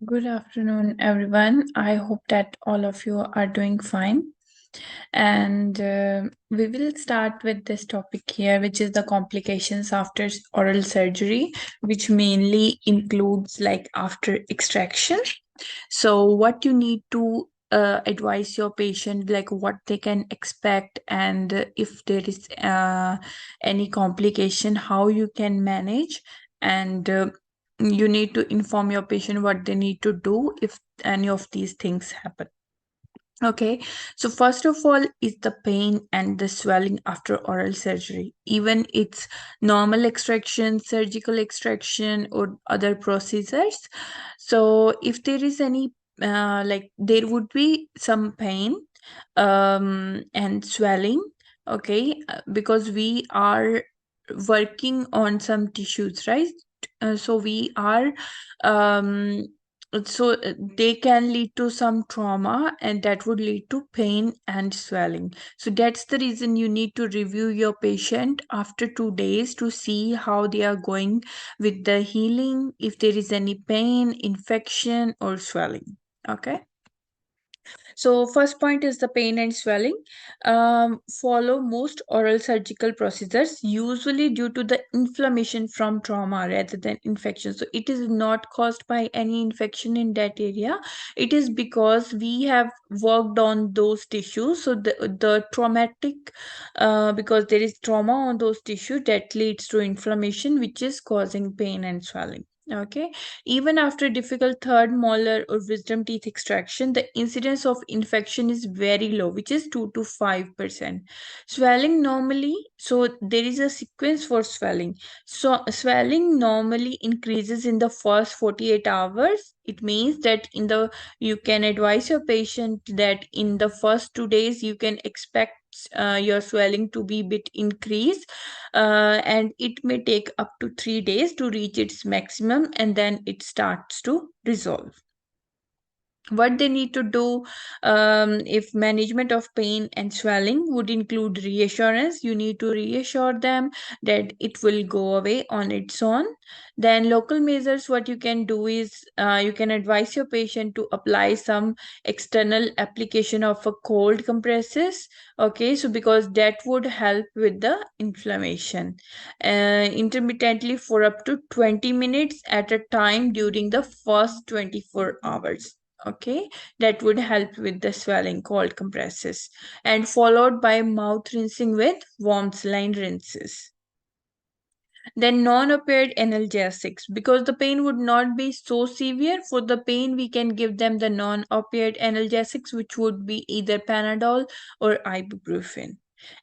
Good afternoon, everyone. I hope that all of you are doing fine. And we will start with this topic here, which is the complications after oral surgery, which mainly includes like after extraction. So, what you need to advise your patient, like what they can expect, and if there is any complication, how you can manage, and you need to inform your patient what they need to do if any of these things happen. Okay, so first of all is the pain and the swelling after oral surgery. Even it's normal extraction, surgical extraction, or other procedures. So if there is any like there would be some pain and swelling, okay, because we are working on some tissues, right? So we are um they can lead to some trauma, and that would lead to pain and swelling. So that's the reason you need to review your patient after 2 days to see how they are going with the healing, if there is any pain, infection, or swelling. Okay. So, first point is the pain and swelling. Follow most oral surgical procedures, usually due to the inflammation from trauma rather than infection. So, it is not caused by any infection in that area. It is because we have worked on those tissues. So, the traumatic, because there is trauma on those tissues that leads to inflammation, which is causing pain and swelling. Okay. Even after difficult third molar or wisdom teeth extraction, the incidence of infection is very low, which is 2 to 5%. Swelling normally, so there is a sequence for swelling. So swelling normally increases in the first 48 hours. It means that you can advise your patient that in the first 2 days you can expect your swelling to be bit increased, and it may take up to 3 days to reach its maximum, and then it starts to resolve. What they need to do, if management of pain and swelling would include reassurance, you need to reassure them that it will go away on its own. Then local measures, what you can do is you can advise your patient to apply some external application of a cold compresses. Okay, so because that would help with the inflammation intermittently for up to 20 minutes at a time during the first 24 hours. Okay, that would help with the swelling, cold compresses, and followed by mouth rinsing with warm saline rinses. Then non-opioid analgesics, because the pain would not be so severe. For the pain, we can give them the non-opioid analgesics, which would be either Panadol or ibuprofen.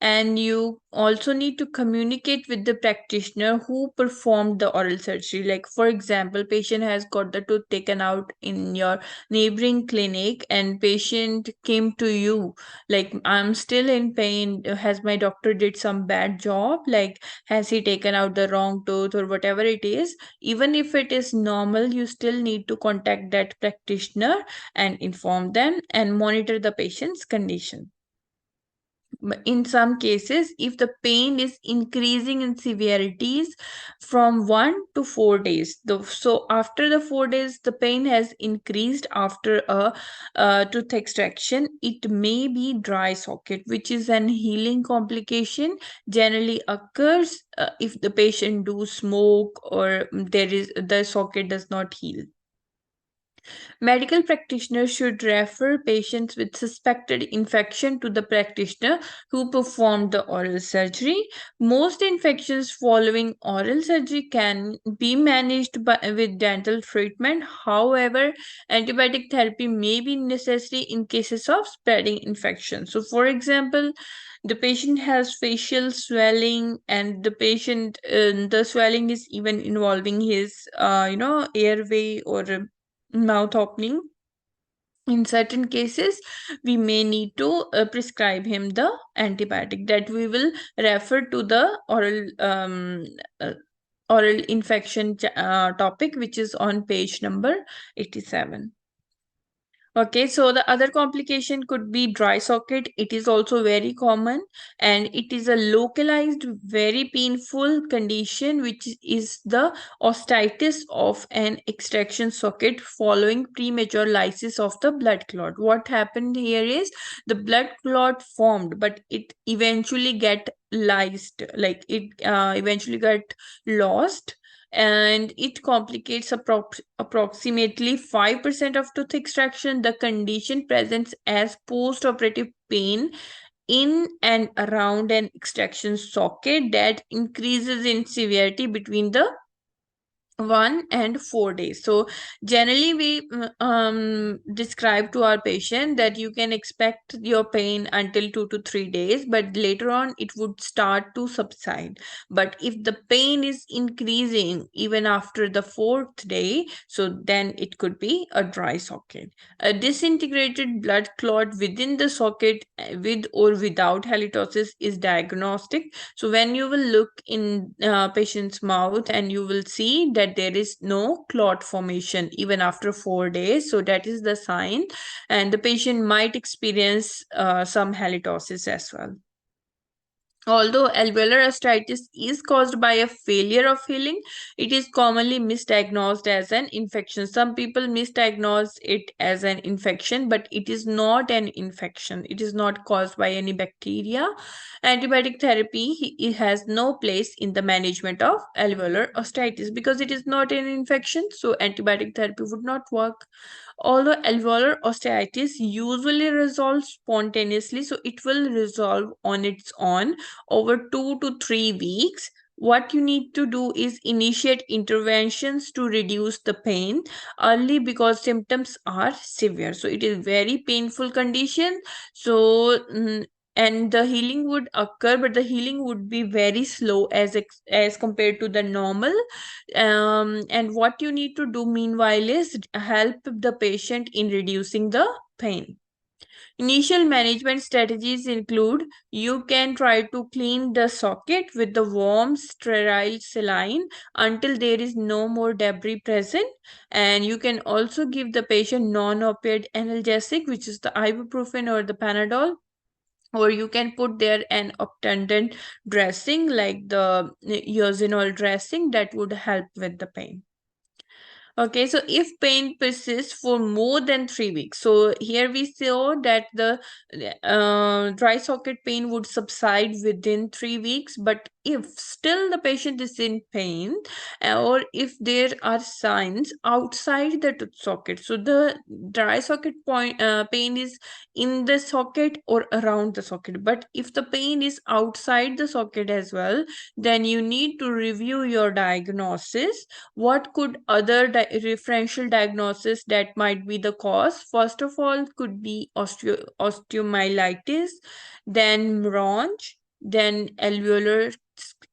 And you also need to communicate with the practitioner who performed the oral surgery. Like, for example, patient has got the tooth taken out in your neighboring clinic, and patient came to you like, I'm still in pain. Has my doctor did some bad job? Like, has he taken out the wrong tooth or whatever it is? Even if it is normal, you still need to contact that practitioner and inform them and monitor the patient's condition. In some cases, if the pain is increasing in severities from 1 to 4 days, so after the 4 days the pain has increased after a tooth extraction, it may be dry socket, which is an healing complication, generally occurs if the patient do smoke or there is the socket does not heal. Medical practitioners should refer patients with suspected infection to the practitioner who performed the oral surgery. Most infections following oral surgery can be managed with dental treatment. However, antibiotic therapy may be necessary in cases of spreading infection. So, for example, the patient has facial swelling, and the swelling is even involving his airway or mouth opening. In certain cases, we may need to prescribe him the antibiotic that we will refer to the uh, oral infection topic, which is on page number 87. Okay, so the other complication could be dry socket. It is also very common and it is a localized, very painful condition, which is the osteitis of an extraction socket following premature lysis of the blood clot. What happened here is the blood clot formed, but it eventually get lysed, like it eventually got lost, and it complicates approximately 5% of tooth extraction. The condition presents as post-operative pain in and around an extraction socket that increases in severity between the 1 and 4 days. So generally we describe to our patient that you can expect your pain until 2 to 3 days, but later on it would start to subside. But if the pain is increasing even after the fourth day, so then it could be a dry socket. A disintegrated blood clot within the socket with or without halitosis is diagnostic. So when you will look in patient's mouth and you will see that there is no clot formation even after 4 days, so that is the sign, and the patient might experience some halitosis as well. Although alveolar osteitis is caused by a failure of healing, it is commonly misdiagnosed as an infection. Some people misdiagnose it as an infection, but it is not an infection. It is not caused by any bacteria. Antibiotic therapy it has no place in the management of alveolar osteitis because it is not an infection, so antibiotic therapy would not work. Although alveolar osteitis usually resolves spontaneously, so it will resolve on its own over 2 to 3 weeks. What you need to do is initiate interventions to reduce the pain early because symptoms are severe. So it is very painful condition. So and the healing would occur, but the healing would be very slow as compared to the normal. And what you need to do meanwhile is help the patient in reducing the pain. Initial management strategies include you can try to clean the socket with the warm sterile saline until there is no more debris present, and you can also give the patient non-opioid analgesic, which is the ibuprofen or the Panadol, or you can put there an obtundant dressing like the eosinol dressing that would help with the pain. Okay, so if pain persists for more than 3 weeks, so here we saw that the dry socket pain would subside within 3 weeks, but if still the patient is in pain, or if there are signs outside the tooth socket, so the dry socket pain is in the socket or around the socket, but if the pain is outside the socket as well, then you need to review your diagnosis. What could other differential diagnosis that might be the cause? First of all, could be osteomyelitis, then bronch, then alveolar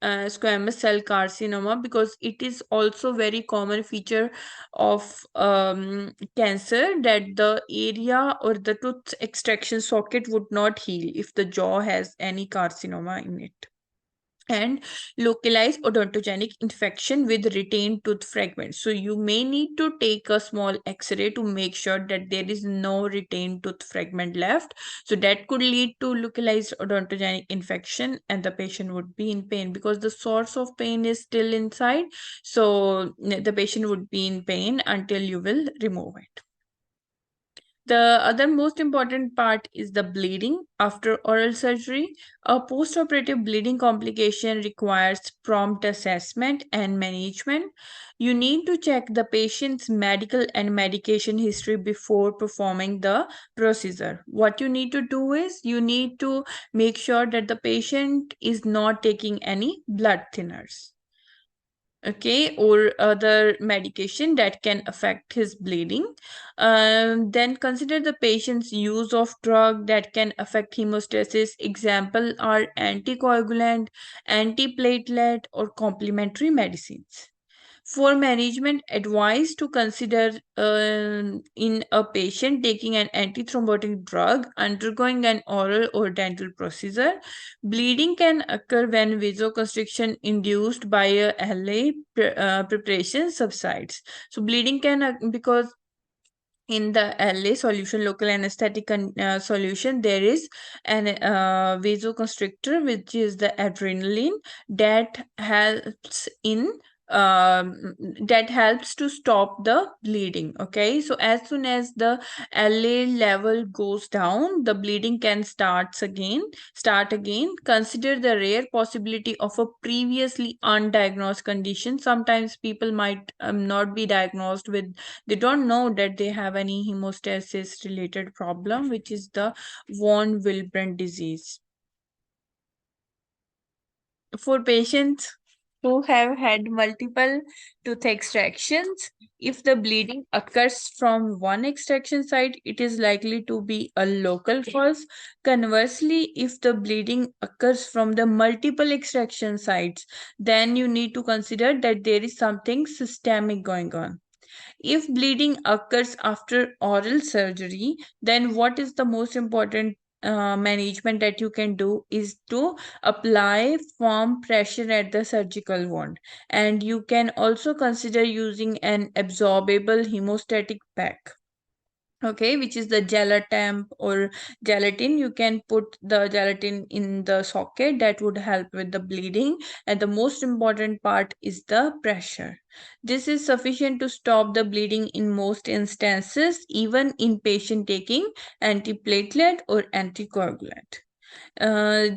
squamous cell carcinoma, because it is also very common feature of cancer that the area or the tooth extraction socket would not heal if the jaw has any carcinoma in it. And localized odontogenic infection with retained tooth fragments. So you may need to take a small x-ray to make sure that there is no retained tooth fragment left. So that could lead to localized odontogenic infection and the patient would be in pain because the source of pain is still inside. So the patient would be in pain until you will remove it. The other most important part is the bleeding after oral surgery. A postoperative bleeding complication requires prompt assessment and management. You need to check the patient's medical and medication history before performing the procedure. What you need to do is you need to make sure that the patient is not taking any blood thinners, okay, or other medication that can affect his bleeding. Then consider the patient's use of drug that can affect hemostasis. Example are anticoagulant, antiplatelet, or complementary medicines. For management, advice to consider in a patient taking an antithrombotic drug, undergoing an oral or dental procedure. Bleeding can occur when vasoconstriction induced by a LA preparation subsides. So bleeding can because in the LA solution, local anesthetic solution, there is an vasoconstrictor, which is the adrenaline that helps in that helps to stop the bleeding. Okay, so as soon as the LA level goes down, the bleeding can start again. Consider the rare possibility of a previously undiagnosed condition. Sometimes people might not be diagnosed with, they don't know that they have any hemostasis related problem, which is the von Willebrand disease. For patients who have had multiple tooth extractions, if the bleeding occurs from one extraction site, it is likely to be a local cause. Conversely, if the bleeding occurs from the multiple extraction sites, then you need to consider that there is something systemic going on. If bleeding occurs after oral surgery, then what is the most important management that you can do is to apply firm pressure at the surgical wound. And you can also consider using an absorbable hemostatic pack, okay, which is the gelatin or gelatin. You can put the gelatin in the socket, that would help with the bleeding. And the most important part is the pressure. This is sufficient to stop the bleeding in most instances, even in patient taking antiplatelet or anticoagulant.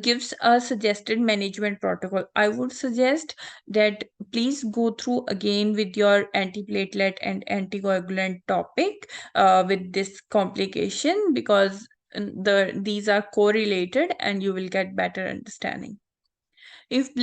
Gives a suggested management protocol. I would suggest that please go through again with your antiplatelet and anticoagulant topic with this complication, because these are correlated and you will get better understanding. If